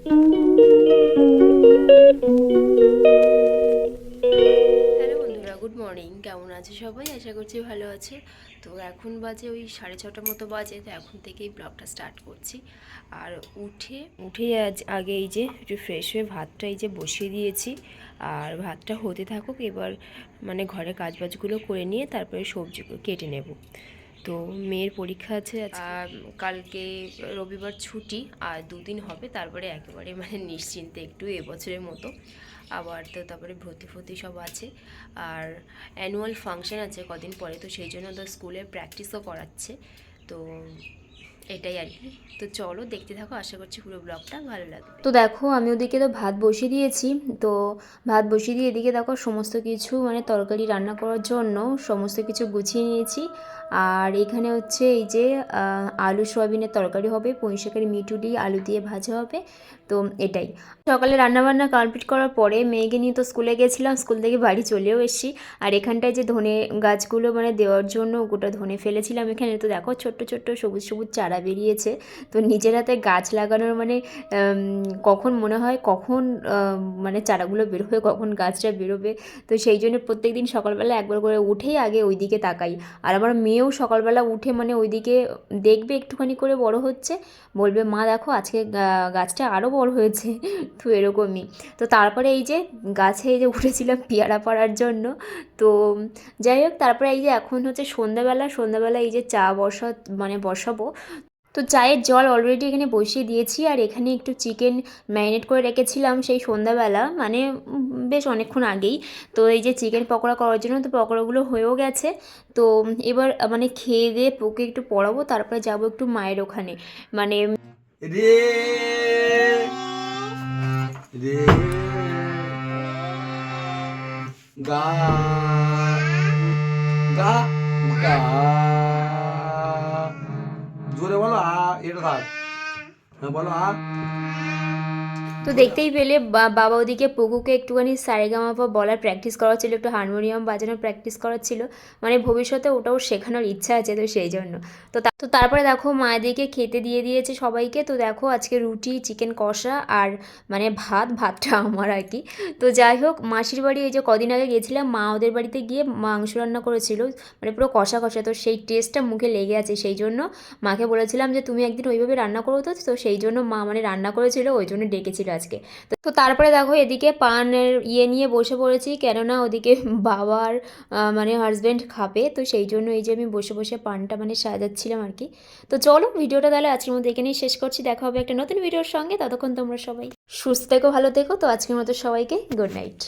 Hello বন্ধুরা, good morning. কেমন আছে সবাই? আশা করছি ভালো আছে। তো এখন বাজে ওই 6:30 মতো বাজে। তো এখন থেকেই ব্লগটা স্টার্ট করছি। আর উঠেই আগে এই যে একটু ফ্রেশ হয়ে ভাতটা এই যে বসিয়ে দিয়েছি। আর ভাতটা হতে থাকুক, এবার মানে ঘরে কাজবাজগুলো করে নিয়ে তারপরে সবজিগুলো কেটে নেব। তো মেয়ের পরীক্ষা আছে কালকে, রবিবার ছুটি, আর 2 দিন হবে, তারপরে একেবারে মানে নিশ্চিন্তে একটু এবছরের মতো। আবার তো তারপরে ভর্তি ফর্তি সব আছে, আর অ্যানুয়াল ফাংশন আছে কদিন পরে, তো সেই জন্য তো স্কুলে প্র্যাকটিসও করাচ্ছে। তো এটাই আর কি। তো চলো দেখতে থাকো, আশা করছি পুরো ব্লগটা ভালো লাগবে। তো দেখো, আমি ওদিকে তো ভাত বসিয়ে দিয়েছি। তো ভাত বসিয়ে দিয়ে এদিকে দেখো সমস্ত কিছু মানে তরকারি রান্না করার জন্য সমস্ত কিছু গুছিয়ে নিয়েছি। আর এখানে হচ্ছে এই যে আলু সয়াবিনের তরকারি হবে, পুঁই শাকের মিটুলি আলু দিয়ে ভাজা হবে। তো এটাই সকালে রান্নাবান্না কমপ্লিট করার পরে মেয়েকে নিয়ে তো স্কুলে গেছিলাম, স্কুল থেকে বাড়ি চলেও এসেছি। আর এখানটায় যে ধনে গাছগুলো মানে দেওয়ার জন্য গোটা ধনে ফেলেছিলাম এখানে, তো দেখো ছোট্ট ছোট্ট সবুজ সবুজ চারা বেরিয়েছে। তো নিজের হাতে গাছ লাগানোর মানে কখন মনে হয় কখন মানে চারাগুলো বেরোবে, কখন গাছটা বেরোবে। তো সেই জন্য প্রত্যেক দিন সকালবেলা একবার করে উঠেই আগে ওই দিকে তাকাই। আর আমার মেয়েও সকালবেলা উঠে মানে ওই দিকে দেখবে, একটুখানি করে বড় হচ্ছে, বলবে মা দেখো আজকে গাছটা আরও বড় হয়েছে। তো এরকমই। তো তারপরে এই যে গাছে এই যে উঠেছিলাম পেয়ারা পাড়ার জন্য। তো যাই হোক, তারপরে এই যে এখন হচ্ছে সন্ধ্যাবেলা এই যে চা বসাবো। তো চায়ের জল অলরেডি এখানে বসিয়ে দিয়েছি। আর এখানে একটু চিকেন ম্যারিনেট করে রেখেছিলাম সেই সন্ধ্যাবেলা, মানে বেশ অনেকক্ষণ আগেই। তো এই যে চিকেন পকোড়া করার জন্য, তো পকোড়াগুলো হয়েও গেছে। তো এবার মানে খেয়ে দিয়ে ওকে একটু পড়াবো, তারপরে যাবো একটু মায়ের ওখানে, মানে রে রে গা গা গা জোরে বলো আ, এটা থাক। হ্যাঁ বলো আ। তো দেখতেই পেলে বাবা ওদিকে পুকুকে একটুখানি সারেগামাপা বলার প্র্যাকটিস করাচ্ছিল, একটু হারমোনিয়াম বাজানোর প্র্যাকটিস করাচ্ছিল, মানে ভবিষ্যতে ওটাও শেখানোর ইচ্ছা আছে, তো সেই জন্য। তো তারপরে দেখো মায়েদিকে খেতে দিয়ে দিয়েছে সবাইকে। তো দেখো আজকে রুটি, চিকেন কষা আর মানে ভাতটা আমার আর কি। তো যাই হোক, মাসির বাড়ি এই যে কদিন আগে গেছিলাম, মা ওদের বাড়িতে গিয়ে মাংস রান্না করেছিল, মানে পুরো কষা কষা। তো সেই টেস্টটা মুখে লেগে আছে, সেই জন্য মাকে বলেছিলাম যে তুমি একদিন ওইভাবে রান্না করো। তো সেই জন্য মা মানে রান্না করেছিল, ওই জন্য ডেকেছিল আজকে। তো তারপরে দেখো এদিকে পানের নিয়ে বসে পড়েছি, কেননা ওদিকে বাবার মানে হাজব্যান্ড খাবে, তো সেই জন্য এই যে আমি বসে বসে পানটা মানে সাজাচ্ছিলাম আর কি। তো চলো ভিডিওটা তাহলে আজকের মধ্যে এখানেই শেষ করছি, দেখা হবে একটা নতুন ভিডিওর সঙ্গে। ততক্ষণ তোমরা সবাই সুস্থ থেকো, ভালো থেকো। তো আজকের মতো সবাইকে গুড নাইট।